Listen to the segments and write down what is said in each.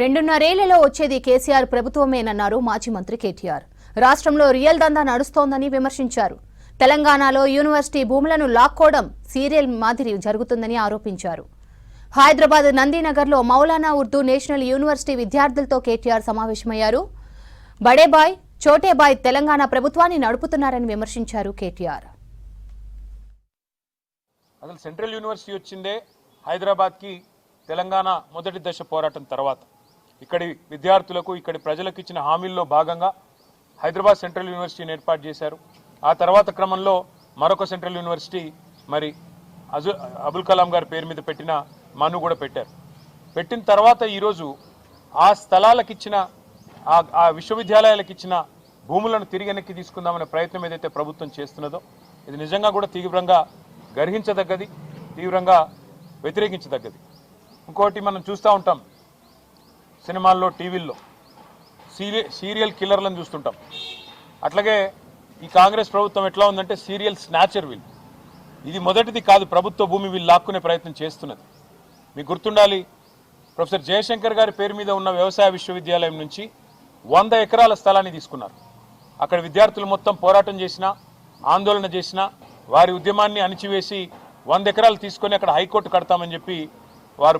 రెండున్నరేళ్లలో వచ్చేది కేసీఆర్ ప్రభుత్వమేనన్నారు మాజీ మంత్రి కేటీఆర్. రాష్ట్రంలో రియల్ దందా నడుస్తోందని విమర్శించారు. తెలంగాణలో యూనివర్సిటీ భూములను లాక్కోవడం సీరియల్ మాదిరి జరుగుతుందని ఆరోపించారు. హైదరాబాద్ నందీనగర్లో మౌలానా ఉర్దూ నేషనల్ యూనివర్సిటీ విద్యార్థులతో కేటీఆర్ సమావేశమయ్యారు. బడేబాయ్ చోటేబాయ్ తెలంగాణ ప్రభుత్వాన్ని నడుపుతున్నారని విమర్శించారు కేటీఆర్. అసలు సెంట్రల్ యూనివర్సిటీ వచ్చిందే హైదరాబాద్కి తెలంగాణ మొదటి దశ పోరాటం తర్వాత ఇక్కడి విద్యార్థులకు ఇక్కడి ప్రజలకు ఇచ్చిన హామీల్లో భాగంగా హైదరాబాద్ సెంట్రల్ యూనివర్సిటీని ఏర్పాటు చేశారు. ఆ తర్వాత క్రమంలో మరొక సెంట్రల్ యూనివర్సిటీ మరి అబుల్ కలాం గారి పేరు మీద పెట్టిన మను కూడా పెట్టారు. పెట్టిన తర్వాత ఈరోజు ఆ స్థలాలకు ఇచ్చిన ఆ విశ్వవిద్యాలయాలకు ఇచ్చిన భూములను తిరిగి వెనక్కి తీసుకుందామనే ప్రయత్నం ఏదైతే ప్రభుత్వం చేస్తున్నదో ఇది నిజంగా కూడా తీవ్రంగా గర్హించదగ్గది, తీవ్రంగా వ్యతిరేకించదగ్గది. ఇంకోటి మనం చూస్తూ ఉంటాం, సినిమాల్లో టీవీల్లో సీరియల్ కిల్లర్లను చూస్తుంటాం. అట్లాగే ఈ కాంగ్రెస్ ప్రభుత్వం ఎట్లా ఉందంటే సీరియల్ స్నాచర్ వీళ్ళు. ఇది మొదటిది కాదు, ప్రభుత్వ భూమి వీళ్ళు లాక్కునే ప్రయత్నం చేస్తున్నది. మీకు గుర్తుండాలి, ప్రొఫెసర్ జయశంకర్ గారి పేరు మీద ఉన్న వ్యవసాయ విశ్వవిద్యాలయం నుంచి 100 ఎకరాల స్థలాన్ని తీసుకున్నారు. అక్కడ విద్యార్థులు మొత్తం పోరాటం చేసినా, ఆందోళన చేసినా వారి ఉద్యమాన్ని అణిచివేసి 100 ఎకరాలు తీసుకొని అక్కడ హైకోర్టు కడతామని చెప్పి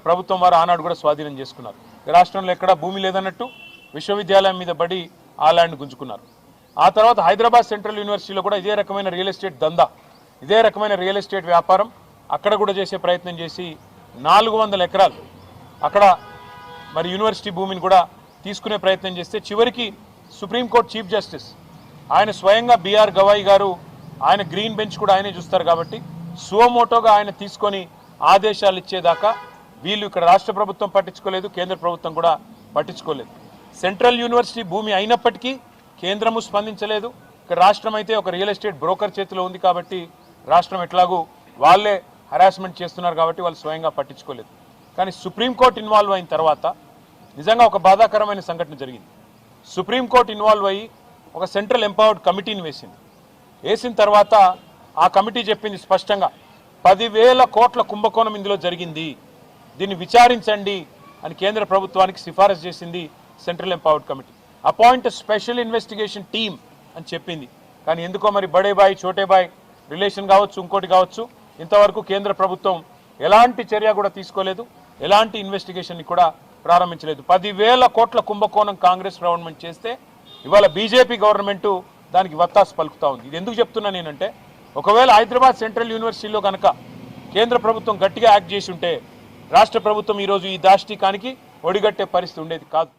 ప్రభుత్వం వారు ఆనాడు కూడా స్వాధీనం చేసుకున్నారు. రాష్ట్రంలో ఎక్కడా భూమి లేదన్నట్టు విశ్వవిద్యాలయం మీద పడి ఆ ల్యాండ్ గుంజుకున్నారు. ఆ తర్వాత హైదరాబాద్ సెంట్రల్ యూనివర్సిటీలో కూడా ఇదే రకమైన రియల్ ఎస్టేట్ దందా, ఇదే రకమైన రియల్ ఎస్టేట్ వ్యాపారం అక్కడ కూడా చేసే ప్రయత్నం చేసి 400 ఎకరాలు అక్కడ మరి యూనివర్సిటీ భూమిని కూడా తీసుకునే ప్రయత్నం చేస్తే చివరికి సుప్రీంకోర్టు చీఫ్ జస్టిస్ ఆయన స్వయంగా బిఆర్ గవాయి గారు, ఆయన గ్రీన్ బెంచ్ కూడా ఆయనే చూస్తారు కాబట్టి సువమోటోగా ఆయన తీసుకొని ఆదేశాలు ఇచ్చేదాకా వీళ్ళు ఇక్కడ రాష్ట్ర ప్రభుత్వం పట్టించుకోలేదు, కేంద్ర ప్రభుత్వం కూడా పట్టించుకోలేదు. సెంట్రల్ యూనివర్సిటీ భూమి అయినప్పటికీ కేంద్రము స్పందించలేదు. ఇక్కడ రాష్ట్రం అయితే ఒక రియల్ ఎస్టేట్ బ్రోకర్ చేతిలో ఉంది కాబట్టి రాష్ట్రం ఎట్లాగూ వాళ్ళే హరాస్మెంట్ చేస్తున్నారు కాబట్టి వాళ్ళు స్వయంగా పట్టించుకోలేదు. కానీ సుప్రీంకోర్టు ఇన్వాల్వ్ అయిన తర్వాత నిజంగా ఒక బాధాకరమైన సంఘటన జరిగింది. సుప్రీంకోర్టు ఇన్వాల్వ్ అయ్యి ఒక సెంట్రల్ ఎంపవర్డ్ కమిటీని వేసిన తర్వాత ఆ కమిటీ చెప్పింది స్పష్టంగా 10,000 కోట్ల కుంభకోణం ఇందులో జరిగింది, దీన్ని విచారించండి అని కేంద్ర ప్రభుత్వానికి సిఫారసు చేసింది central empowered committee. Appoint special investigation team అని చెప్పింది. కానీ ఎందుకో మరి బడేబాయ్ చోటేబాయ్ రిలేషన్ కావచ్చు, ఇంకోటి కావచ్చు, ఇంతవరకు కేంద్ర ప్రభుత్వం ఎలాంటి చర్య కూడా తీసుకోలేదు, ఎలాంటి ఇన్వెస్టిగేషన్ కూడా ప్రారంభించలేదు. 10,000 కోట్ల కుంభకోణం కాంగ్రెస్ గవర్నమెంట్ చేస్తే ఇవాళ బీజేపీ గవర్నమెంట్ దానికి వత్తాసు పలుకుతా ఉంది. ఇది ఎందుకు చెప్తున్నా నేనంటే, ఒకవేళ హైదరాబాద్ సెంట్రల్ యూనివర్సిటీలో కనుక కేంద్ర ప్రభుత్వం గట్టిగా యాక్ట్ చేసి ఉంటే రాష్ట్ర ప్రభుత్వం ఈరోజు ఈ దాష్టికానికి ఒడిగట్టే పరిస్థితి ఉండేది కాదు.